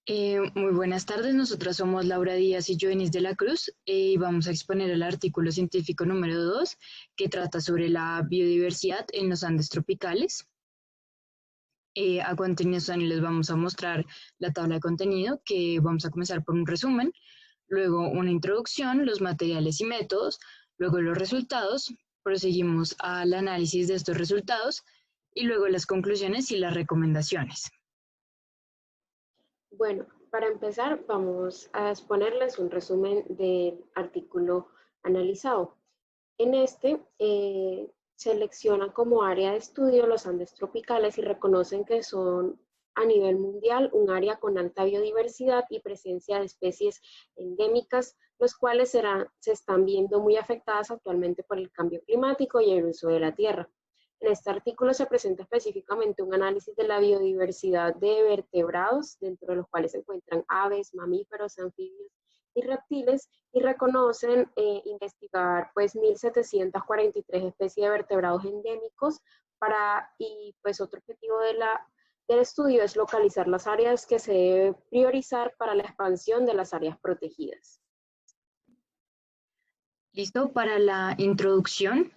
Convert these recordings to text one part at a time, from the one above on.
Muy buenas tardes, nosotras somos Laura Díaz y Joenis de la Cruz y vamos a exponer el artículo científico número 2 que trata sobre la biodiversidad en los Andes tropicales. A continuación les vamos a mostrar la tabla de contenido que vamos a comenzar por un resumen, luego una introducción, los materiales y métodos, luego los resultados, proseguimos al análisis de estos resultados y luego las conclusiones y las recomendaciones. Bueno, para empezar vamos a exponerles un resumen del artículo analizado. En este seleccionan como área de estudio los Andes tropicales y reconocen que son a nivel mundial un área con alta biodiversidad y presencia de especies endémicas, los cuales se están viendo muy afectadas actualmente por el cambio climático y el uso de la tierra. En este artículo se presenta específicamente un análisis de la biodiversidad de vertebrados, dentro de los cuales se encuentran aves, mamíferos, anfibios y reptiles, y reconocen investigar pues 1.743 especies de vertebrados endémicos y pues otro objetivo del estudio es localizar las áreas que se debe priorizar para la expansión de las áreas protegidas. Listo para la introducción.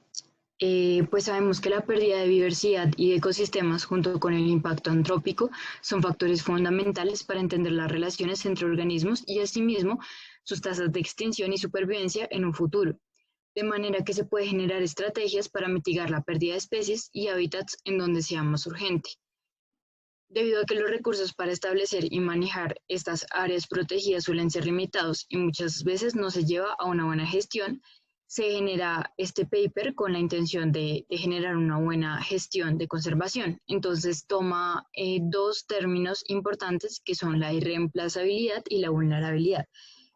Pues sabemos que la pérdida de diversidad y de ecosistemas junto con el impacto antrópico son factores fundamentales para entender las relaciones entre organismos y asimismo sus tasas de extinción y supervivencia en un futuro, de manera que se puede generar estrategias para mitigar la pérdida de especies y hábitats en donde sea más urgente. Debido a que los recursos para establecer y manejar estas áreas protegidas suelen ser limitados y muchas veces no se lleva a una buena gestión, se genera este paper con la intención de generar una buena gestión de conservación. Entonces toma dos términos importantes que son la irreemplazabilidad y la vulnerabilidad.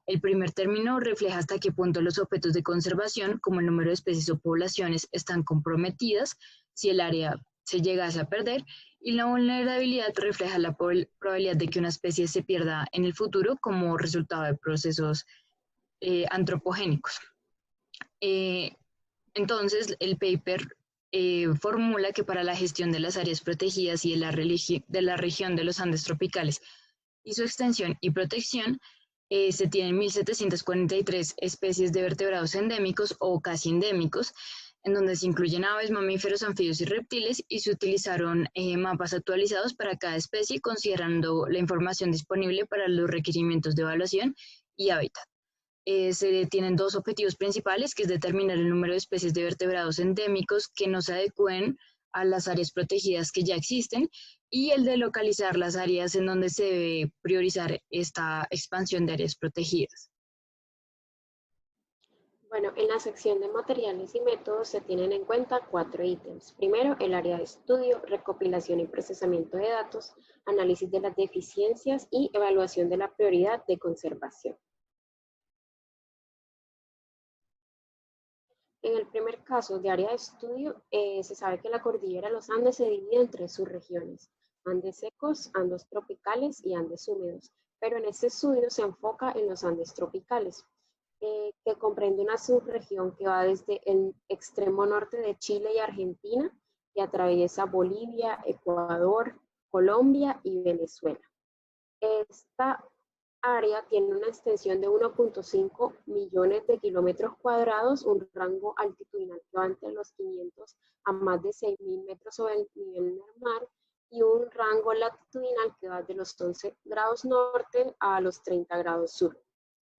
El primer término refleja hasta qué punto los objetos de conservación, como el número de especies o poblaciones, están comprometidas si el área se llegase a perder, y la vulnerabilidad refleja la probabilidad de que una especie se pierda en el futuro como resultado de procesos antropogénicos. Eh, entonces, el paper formula que para la gestión de las áreas protegidas y de la región de los Andes tropicales y su extensión y protección, se tienen 1.743 especies de vertebrados endémicos o casi endémicos, en donde se incluyen aves, mamíferos, anfibios y reptiles, y se utilizaron mapas actualizados para cada especie, considerando la información disponible para los requerimientos de evaluación y hábitat. Se tienen dos objetivos principales, que es determinar el número de especies de vertebrados endémicos que no se adecúen a las áreas protegidas que ya existen, y el de localizar las áreas en donde se debe priorizar esta expansión de áreas protegidas. Bueno, en la sección de materiales y métodos se tienen en cuenta 4 ítems. Primero, el área de estudio, recopilación y procesamiento de datos, análisis de las deficiencias y evaluación de la prioridad de conservación. En el primer caso de área de estudio, se sabe que la cordillera de los Andes se divide en 3 subregiones: Andes secos, Andes tropicales y Andes húmedos. Pero en este estudio se enfoca en los Andes tropicales, que comprende una subregión que va desde el extremo norte de Chile y Argentina y atraviesa Bolivia, Ecuador, Colombia y Venezuela. Esta área tiene una extensión de 1.5 millones de kilómetros cuadrados, un rango altitudinal que va entre los 500 a más de 6.000 metros sobre el nivel del mar, y un rango latitudinal que va de los 11 grados norte a los 30 grados sur.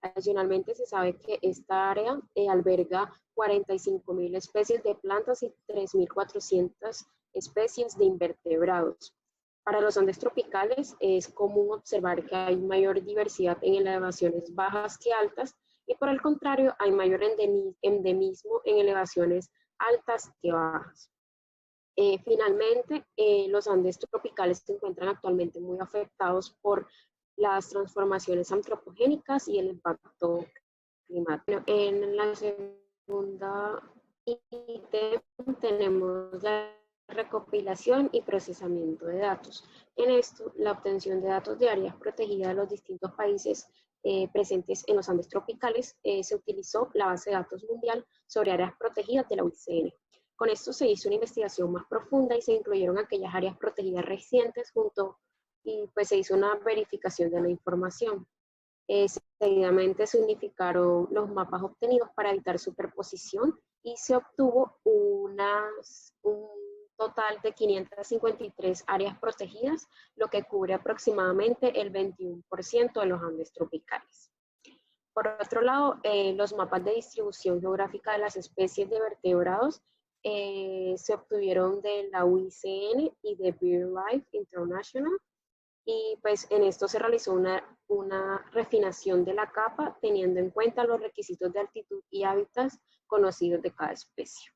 Adicionalmente, se sabe que esta área alberga 45.000 especies de plantas y 3.400 especies de invertebrados. Para los Andes tropicales es común observar que hay mayor diversidad en elevaciones bajas que altas, y por el contrario hay mayor endemismo en elevaciones altas que bajas. Finalmente, los Andes tropicales se encuentran actualmente muy afectados por las transformaciones antropogénicas y el impacto climático. En la segunda ítem tenemos la recopilación y procesamiento de datos. En esto, la obtención de datos de áreas protegidas de los distintos países presentes en los Andes tropicales, se utilizó la base de datos mundial sobre áreas protegidas de la UICN. Con esto se hizo una investigación más profunda y se incluyeron aquellas áreas protegidas recientes junto y pues se hizo una verificación de la información. Seguidamente se unificaron los mapas obtenidos para evitar superposición y se obtuvo un total de 553 áreas protegidas, lo que cubre aproximadamente el 21% de los Andes tropicales. Por otro lado, los mapas de distribución geográfica de las especies de vertebrados se obtuvieron de la UICN y de BirdLife International, y pues en esto se realizó una refinación de la capa teniendo en cuenta los requisitos de altitud y hábitats conocidos de cada especie.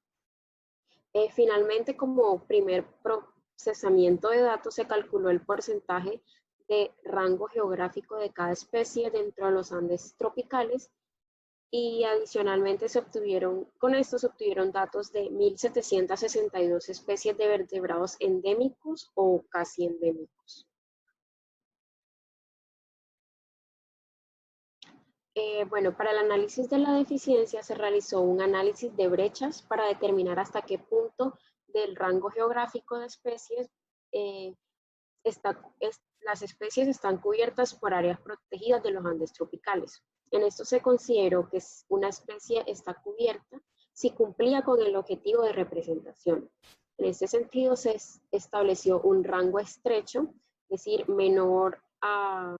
Finalmente, como primer procesamiento de datos, se calculó el porcentaje de rango geográfico de cada especie dentro de los Andes tropicales, y adicionalmente con esto se obtuvieron datos de 1.762 especies de vertebrados endémicos o casi endémicos. Bueno, para el análisis de la deficiencia se realizó un análisis de brechas para determinar hasta qué punto del rango geográfico de especies las especies están cubiertas por áreas protegidas de los Andes tropicales. En esto se consideró que una especie está cubierta si cumplía con el objetivo de representación. En este sentido se estableció un rango estrecho, es decir, menor a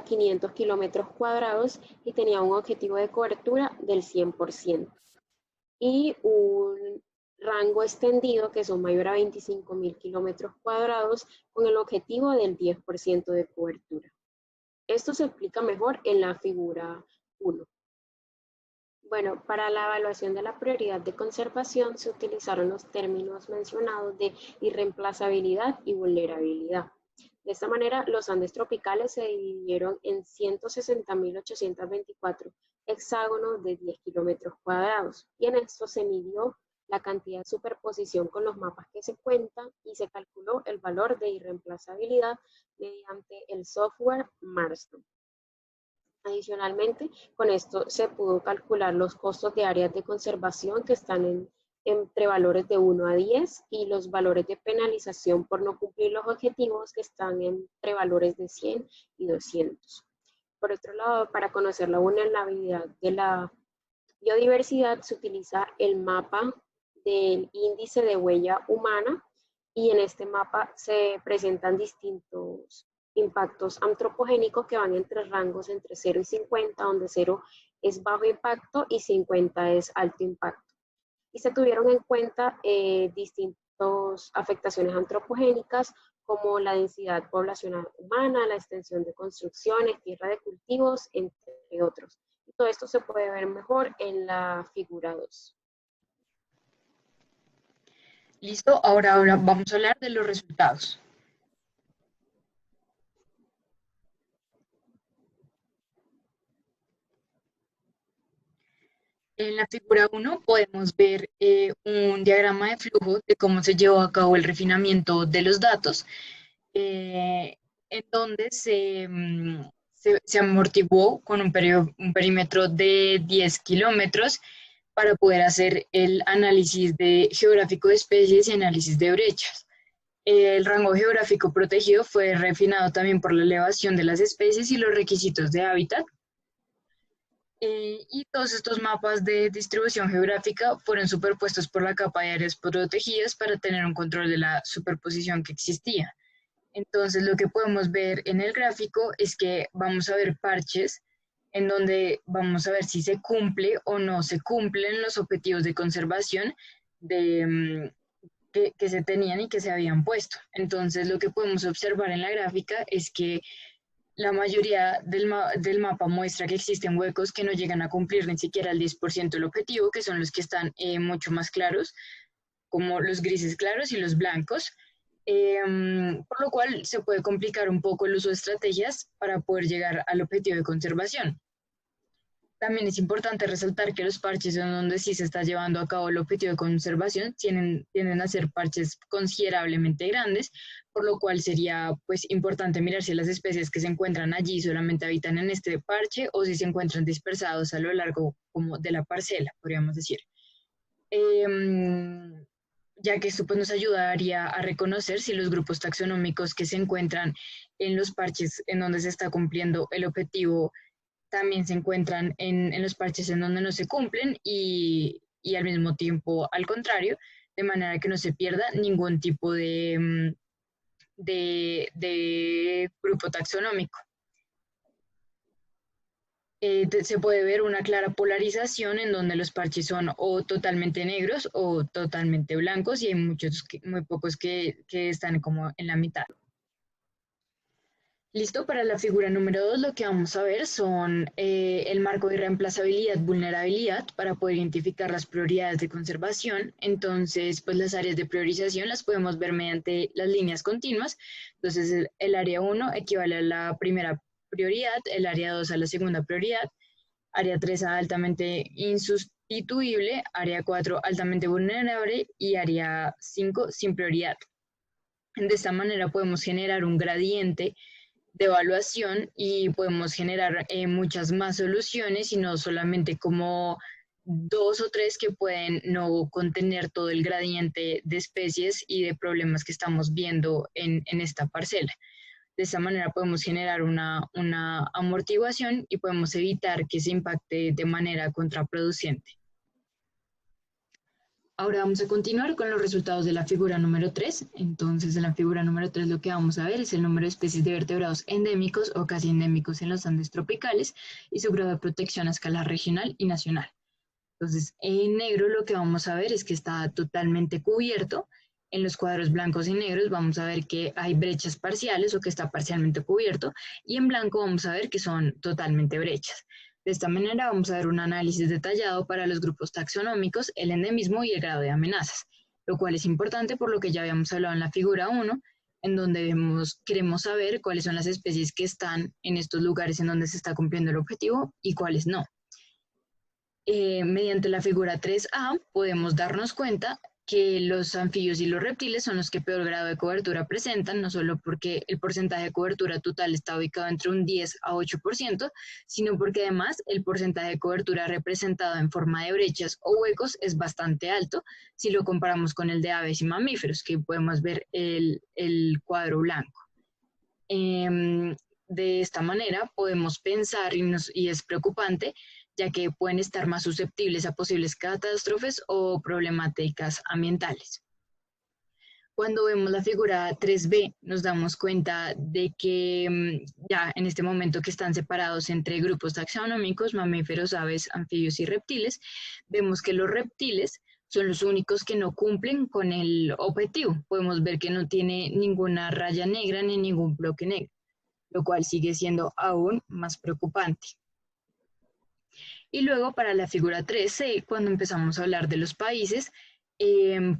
500 kilómetros cuadrados, y tenía un objetivo de cobertura del 100%. Y un rango extendido que son mayor a 25.000 kilómetros cuadrados con el objetivo del 10% de cobertura. Esto se explica mejor en la figura 1. Bueno, para la evaluación de la prioridad de conservación se utilizaron los términos mencionados de irreemplazabilidad y vulnerabilidad. De esta manera, los Andes tropicales se dividieron en 160.824 hexágonos de 10 kilómetros cuadrados, y en esto se midió la cantidad de superposición con los mapas que se cuentan y se calculó el valor de irreemplazabilidad mediante el software Marston. Adicionalmente, con esto se pudo calcular los costos de áreas de conservación que están entre valores de 1 a 10 y los valores de penalización por no cumplir los objetivos que están entre valores de 100 y 200. Por otro lado, para conocer la vulnerabilidad de la biodiversidad se utiliza el mapa del índice de huella humana, y en este mapa se presentan distintos impactos antropogénicos que van entre rangos entre 0 y 50, donde 0 es bajo impacto y 50 es alto impacto. Y se tuvieron en cuenta distintas afectaciones antropogénicas como la densidad poblacional humana, la extensión de construcciones, tierra de cultivos, entre otros. Y todo esto se puede ver mejor en la figura 2. Listo, ahora vamos a hablar de los resultados. En la figura 1 podemos ver un diagrama de flujo de cómo se llevó a cabo el refinamiento de los datos, en donde se amortiguó con un perímetro de 10 kilómetros para poder hacer el análisis geográfico de especies y análisis de brechas. El rango geográfico protegido fue refinado también por la elevación de las especies y los requisitos de hábitat. Y todos estos mapas de distribución geográfica fueron superpuestos por la capa de áreas protegidas para tener un control de la superposición que existía. Entonces, lo que podemos ver en el gráfico es que vamos a ver parches en donde vamos a ver si se cumple o no se cumplen los objetivos de conservación que se tenían y que se habían puesto. Entonces, lo que podemos observar en la gráfica es que la mayoría del mapa muestra que existen huecos que no llegan a cumplir ni siquiera el 10% del objetivo, que son los que están mucho más claros, como los grises claros y los blancos, por lo cual se puede complicar un poco el uso de estrategias para poder llegar al objetivo de conservación. También es importante resaltar que los parches en donde sí se está llevando a cabo el objetivo de conservación tienden a ser parches considerablemente grandes, por lo cual sería pues importante mirar si las especies que se encuentran allí solamente habitan en este parche o si se encuentran dispersados a lo largo como de la parcela, podríamos decir. ya que esto pues, nos ayudaría a reconocer si los grupos taxonómicos que se encuentran en los parches en donde se está cumpliendo el objetivo también se encuentran en los parches en donde no se cumplen y al mismo tiempo al contrario, de manera que no se pierda ningún tipo de grupo taxonómico. Se puede ver una clara polarización en donde los parches son o totalmente negros o totalmente blancos y hay muy pocos que están como en la mitad. Listo, para la figura número 2 lo que vamos a ver son el marco de reemplazabilidad, vulnerabilidad para poder identificar las prioridades de conservación. Entonces, pues las áreas de priorización las podemos ver mediante las líneas continuas. Entonces, el área 1 equivale a la primera prioridad, el área 2 a la segunda prioridad, área 3 a altamente insustituible, área 4 altamente vulnerable y área 5 sin prioridad. De esta manera podemos generar un gradiente de evaluación y podemos generar muchas más soluciones y no solamente como 2 o 3 que pueden no contener todo el gradiente de especies y de problemas que estamos viendo en esta parcela. De esta manera podemos generar una amortiguación y podemos evitar que se impacte de manera contraproducente. Ahora vamos a continuar con los resultados de la figura número 3. Entonces, en la figura número 3 lo que vamos a ver es el número de especies de vertebrados endémicos o casi endémicos en los Andes tropicales y su grado de protección a escala regional y nacional. Entonces, en negro lo que vamos a ver es que está totalmente cubierto. En los cuadros blancos y negros vamos a ver que hay brechas parciales o que está parcialmente cubierto y en blanco vamos a ver que son totalmente brechas. De esta manera vamos a ver un análisis detallado para los grupos taxonómicos, el endemismo y el grado de amenazas, lo cual es importante por lo que ya habíamos hablado en la figura 1, en donde queremos saber cuáles son las especies que están en estos lugares en donde se está cumpliendo el objetivo y cuáles no. Mediante la figura 3A podemos darnos cuenta que los anfibios y los reptiles son los que peor grado de cobertura presentan, no solo porque el porcentaje de cobertura total está ubicado entre un 10 a 8%, sino porque además el porcentaje de cobertura representado en forma de brechas o huecos es bastante alto si lo comparamos con el de aves y mamíferos, que podemos ver el cuadro blanco. De esta manera podemos pensar, y es preocupante, ya que pueden estar más susceptibles a posibles catástrofes o problemáticas ambientales. Cuando vemos la figura 3B, nos damos cuenta de que ya en este momento que están separados entre grupos taxonómicos, mamíferos, aves, anfibios y reptiles, vemos que los reptiles son los únicos que no cumplen con el objetivo. Podemos ver que no tiene ninguna raya negra ni ningún bloque negro, lo cual sigue siendo aún más preocupante. Y luego para la figura 3C, cuando empezamos a hablar de los países,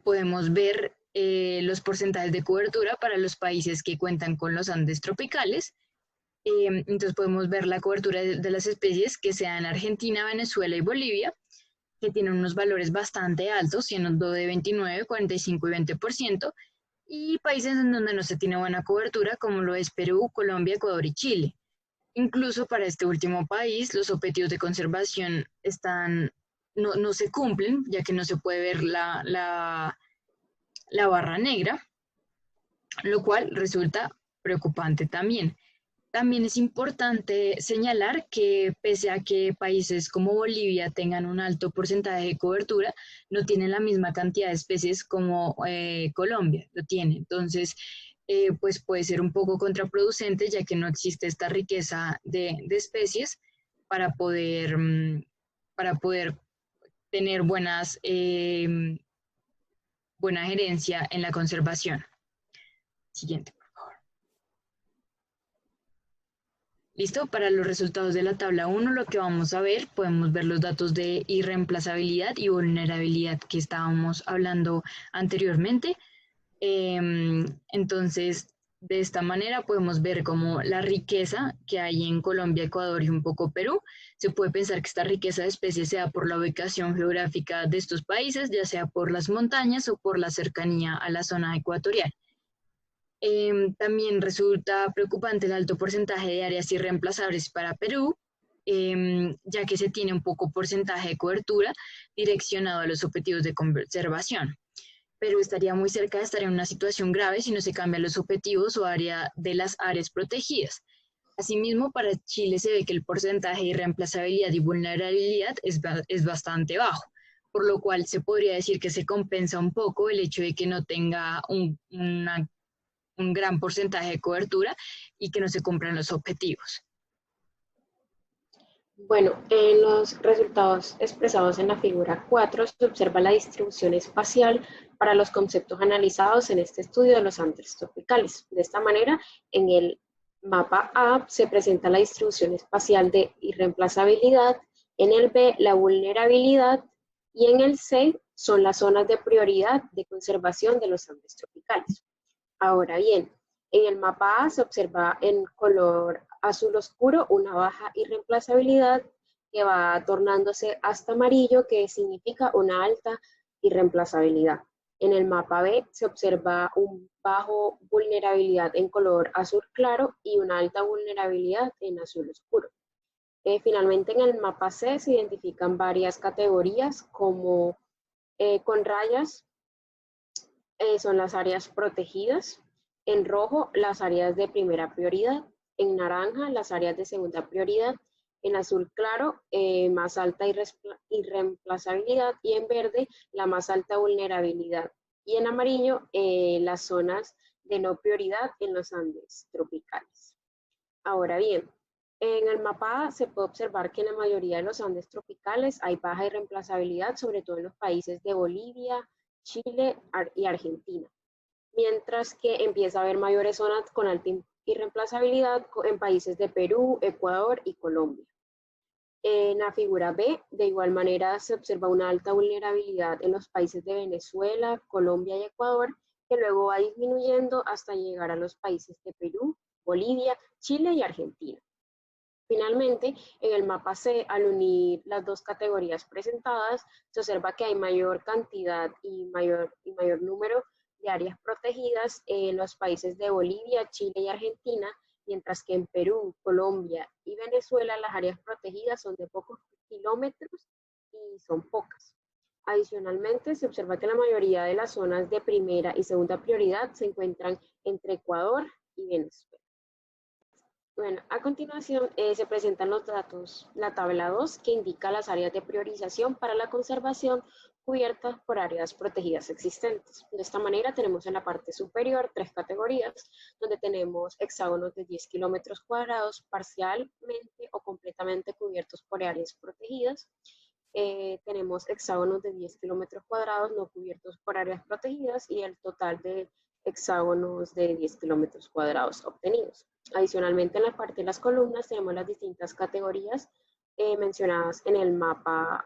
podemos ver los porcentajes de cobertura para los países que cuentan con los Andes tropicales. Entonces podemos ver la cobertura de las especies que se da en Argentina, Venezuela y Bolivia, que tienen unos valores bastante altos, siendo de 29, 45 y 20%, y países en donde no se tiene buena cobertura, como lo es Perú, Colombia, Ecuador y Chile. Incluso para este último país, los objetivos de conservación no se cumplen, ya que no se puede ver la barra negra, lo cual resulta preocupante también. También es importante señalar que pese a que países como Bolivia tengan un alto porcentaje de cobertura, no tienen la misma cantidad de especies como Colombia lo tiene. Entonces, pues puede ser un poco contraproducente ya que no existe esta riqueza de especies para poder tener buena gerencia en la conservación. Siguiente. Listo, para los resultados de la tabla 1 lo que vamos a ver, podemos ver los datos de irreemplazabilidad y vulnerabilidad que estábamos hablando anteriormente. Entonces, de esta manera podemos ver como la riqueza que hay en Colombia, Ecuador y un poco Perú. Se puede pensar que esta riqueza de especies sea por la ubicación geográfica de estos países, ya sea por las montañas o por la cercanía a la zona ecuatorial. También resulta preocupante el alto porcentaje de áreas irreemplazables para Perú, ya que se tiene un poco porcentaje de cobertura direccionado a los objetivos de conservación. pero estaría muy cerca de estar en una situación grave si no se cambian los objetivos o área de las áreas protegidas. Asimismo, para Chile se ve que el porcentaje de reemplazabilidad y vulnerabilidad es bastante bajo, por lo cual se podría decir que se compensa un poco el hecho de que no tenga un gran porcentaje de cobertura y que no se cumplan los objetivos. Bueno, en los resultados expresados en la figura 4 se observa la distribución espacial para los conceptos analizados en este estudio de los Andes tropicales. De esta manera, en el mapa A se presenta la distribución espacial de irreemplazabilidad, en el B la vulnerabilidad y en el C son las zonas de prioridad de conservación de los Andes tropicales. Ahora bien, en el mapa A se observa en color azul oscuro una baja irreemplazabilidad que va tornándose hasta amarillo, que significa una alta irreemplazabilidad. En el mapa B se observa un bajo vulnerabilidad en color azul claro y una alta vulnerabilidad en azul oscuro. Finalmente, en el mapa C se identifican varias categorías como con rayas son las áreas protegidas, en rojo las áreas de primera prioridad, en naranja las áreas de segunda prioridad, en azul claro más alta irreemplazabilidad y en verde la más alta vulnerabilidad y en amarillo las zonas de no prioridad en los Andes tropicales. Ahora bien, en el mapa se puede observar que en la mayoría de los Andes tropicales hay baja irreemplazabilidad, sobre todo en los países de Bolivia, Chile y Argentina, mientras que empieza a haber mayores zonas con alta irreemplazabilidad en países de Perú, Ecuador y Colombia. En la figura B, de igual manera, se observa una alta vulnerabilidad en los países de Venezuela, Colombia y Ecuador, que luego va disminuyendo hasta llegar a los países de Perú, Bolivia, Chile y Argentina. Finalmente, en el mapa C, al unir las dos categorías presentadas, se observa que hay mayor cantidad y mayor número de áreas protegidas en los países de Bolivia, Chile y Argentina, mientras que en Perú, Colombia y Venezuela las áreas protegidas son de pocos kilómetros y son pocas. Adicionalmente, se observa que la mayoría de las zonas de primera y segunda prioridad se encuentran entre Ecuador y Venezuela. Bueno, a continuación se presentan los datos, la tabla 2, que indica las áreas de priorización para la conservación cubiertas por áreas protegidas existentes. De esta manera tenemos en la parte superior 3 categorías, donde tenemos hexágonos de 10 kilómetros cuadrados parcialmente o completamente cubiertos por áreas protegidas. Tenemos hexágonos de 10 kilómetros cuadrados no cubiertos por áreas protegidas y el total de hexágonos de 10 kilómetros cuadrados obtenidos. Adicionalmente, en la parte de las columnas tenemos las distintas categorías mencionadas en el mapa,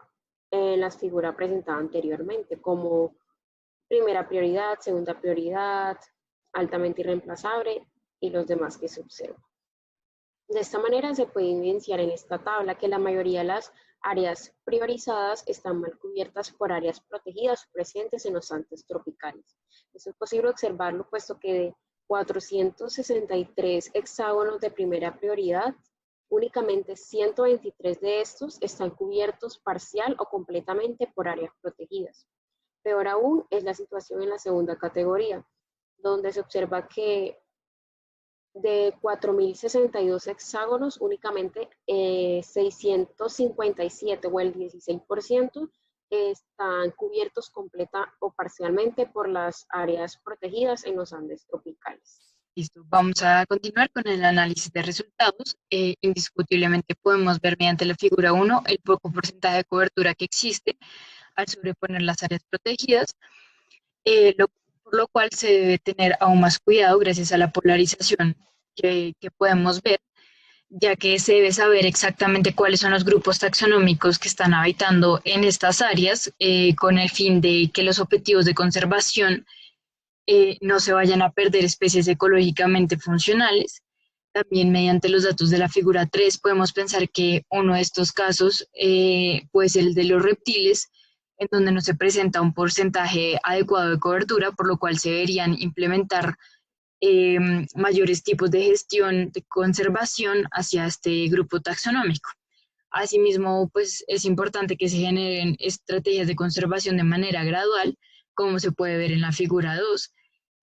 en las figuras presentadas anteriormente, como primera prioridad, segunda prioridad, altamente irreemplazable y los demás que se observan. De esta manera se puede evidenciar en esta tabla que la mayoría de las áreas priorizadas están mal cubiertas por áreas protegidas presentes en los Andes tropicales. Esto es posible observarlo puesto que de 463 hexágonos de primera prioridad, únicamente 123 de estos están cubiertos parcial o completamente por áreas protegidas. Peor aún es la situación en la segunda categoría, donde se observa que de 4.062 hexágonos, únicamente 657 o el 16% están cubiertos completa o parcialmente por las áreas protegidas en los Andes tropicales. Listo, vamos a continuar con el análisis de resultados. Indiscutiblemente podemos ver mediante la figura 1 el poco porcentaje de cobertura que existe al sobreponer las áreas protegidas, por lo cual se debe tener aún más cuidado gracias a la polarización que podemos ver, ya que se debe saber exactamente cuáles son los grupos taxonómicos que están habitando en estas áreas con el fin de que los objetivos de conservación no se vayan a perder especies ecológicamente funcionales. También mediante los datos de la figura 3 podemos pensar que uno de estos casos puede ser el de los reptiles, en donde no se presenta un porcentaje adecuado de cobertura, por lo cual se deberían implementar mayores tipos de gestión de conservación hacia este grupo taxonómico. Asimismo, pues es importante que se generen estrategias de conservación de manera gradual como se puede ver en la figura 2,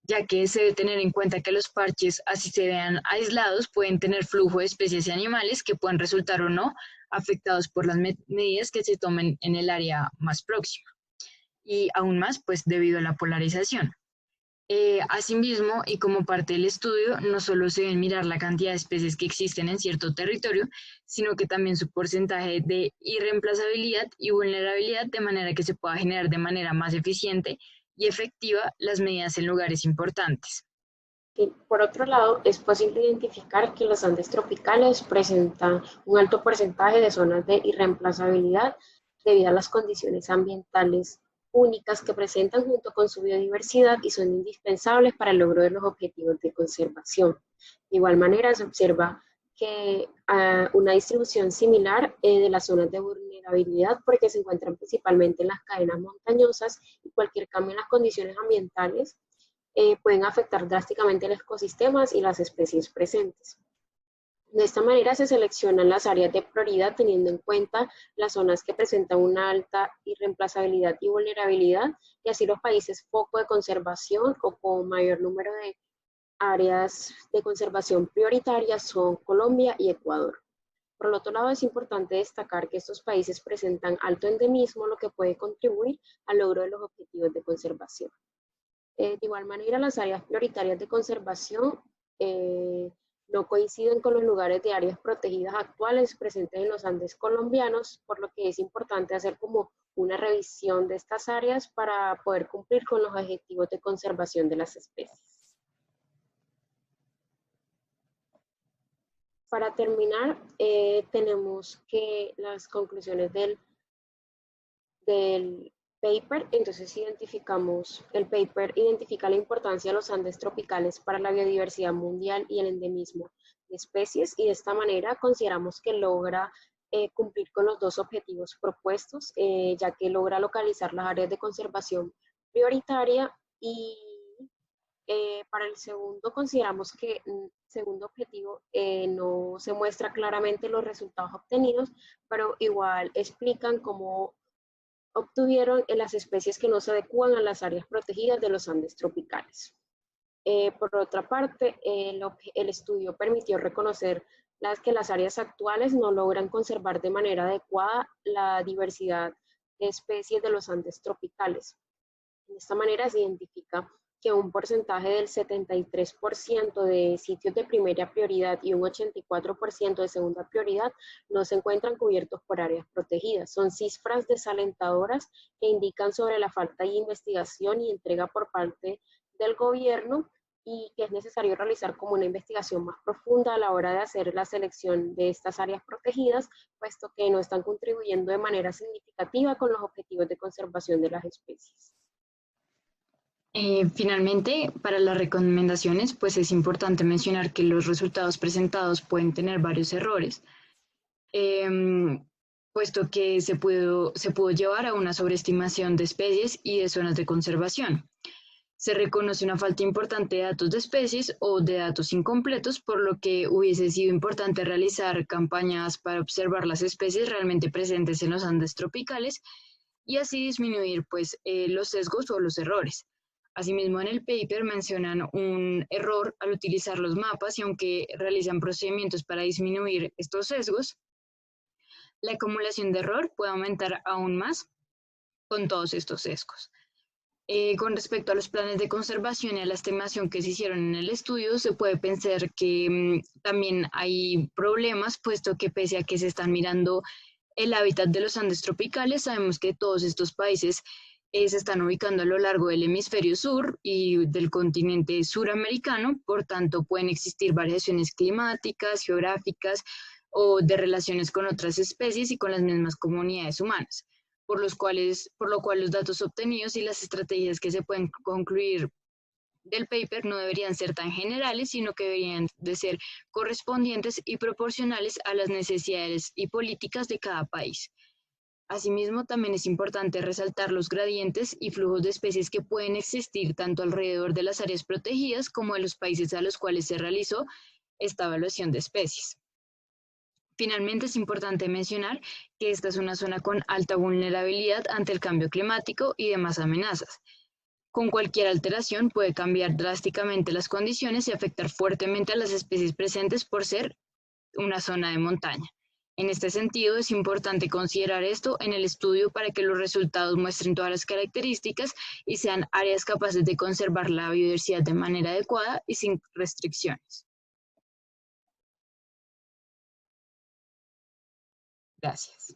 ya que se debe tener en cuenta que los parches, así se vean aislados, pueden tener flujo de especies y animales que pueden resultar o no afectados por las medidas que se tomen en el área más próxima. Y aún más, pues debido a la polarización. Asimismo, y como parte del estudio, no solo se debe mirar la cantidad de especies que existen en cierto territorio, sino que también su porcentaje de irreemplazabilidad y vulnerabilidad, de manera que se pueda generar de manera más eficiente y efectiva las medidas en lugares importantes. Y por otro lado, es posible identificar que los Andes tropicales presentan un alto porcentaje de zonas de irreemplazabilidad debido a las condiciones ambientales únicas que presentan junto con su biodiversidad y son indispensables para el logro de los objetivos de conservación. De igual manera, se observa que una distribución similar de las zonas de vulnerabilidad porque se encuentran principalmente en las cadenas montañosas y cualquier cambio en las condiciones ambientales pueden afectar drásticamente los ecosistemas y las especies presentes. De esta manera se seleccionan las áreas de prioridad teniendo en cuenta las zonas que presentan una alta irreemplazabilidad y vulnerabilidad, y así los países foco de conservación o con mayor número de áreas de conservación prioritarias son Colombia y Ecuador. Por el otro lado, es importante destacar que estos países presentan alto endemismo, lo que puede contribuir al logro de los objetivos de conservación. De igual manera, las áreas prioritarias de conservación no coinciden con los lugares de áreas protegidas actuales presentes en los Andes colombianos, por lo que es importante hacer como una revisión de estas áreas para poder cumplir con los objetivos de conservación de las especies. Para terminar, tenemos que las conclusiones del paper, entonces el paper identifica la importancia de los Andes tropicales para la biodiversidad mundial y el endemismo de especies, y de esta manera consideramos que logra cumplir con los dos objetivos propuestos, ya que logra localizar las áreas de conservación prioritaria y para el segundo consideramos que segundo objetivo no se muestra claramente los resultados obtenidos, pero igual explican cómo obtuvieron en las especies que no se adecúan a las áreas protegidas de los Andes tropicales. Por otra parte, el estudio permitió reconocer que las áreas actuales no logran conservar de manera adecuada la diversidad de especies de los Andes tropicales. De esta manera se identifica que un porcentaje del 73% de sitios de primera prioridad y un 84% de segunda prioridad no se encuentran cubiertos por áreas protegidas. Son cifras desalentadoras que indican sobre la falta de investigación y entrega por parte del gobierno, y que es necesario realizar como una investigación más profunda a la hora de hacer la selección de estas áreas protegidas, puesto que no están contribuyendo de manera significativa con los objetivos de conservación de las especies. Finalmente, para las recomendaciones, pues es importante mencionar que los resultados presentados pueden tener varios errores, puesto que se pudo llevar a una sobreestimación de especies y de zonas de conservación. Se reconoce una falta importante de datos de especies o de datos incompletos, por lo que hubiese sido importante realizar campañas para observar las especies realmente presentes en los Andes tropicales y así disminuir pues, los sesgos o los errores. Asimismo, en el paper mencionan un error al utilizar los mapas y aunque realizan procedimientos para disminuir estos sesgos, la acumulación de error puede aumentar aún más con todos estos sesgos. Con respecto a los planes de conservación y a la estimación que se hicieron en el estudio, se puede pensar que también hay problemas, puesto que pese a que se están mirando el hábitat de los Andes tropicales, sabemos que todos estos países se están ubicando a lo largo del hemisferio sur y del continente suramericano, por tanto pueden existir variaciones climáticas, geográficas o de relaciones con otras especies y con las mismas comunidades humanas, por lo cual los datos obtenidos y las estrategias que se pueden concluir del paper no deberían ser tan generales, sino que deberían de ser correspondientes y proporcionales a las necesidades y políticas de cada país. Asimismo, también es importante resaltar los gradientes y flujos de especies que pueden existir tanto alrededor de las áreas protegidas como de los países a los cuales se realizó esta evaluación de especies. Finalmente, es importante mencionar que esta es una zona con alta vulnerabilidad ante el cambio climático y demás amenazas. Con cualquier alteración puede cambiar drásticamente las condiciones y afectar fuertemente a las especies presentes por ser una zona de montaña. En este sentido, es importante considerar esto en el estudio para que los resultados muestren todas las características y sean áreas capaces de conservar la biodiversidad de manera adecuada y sin restricciones. Gracias.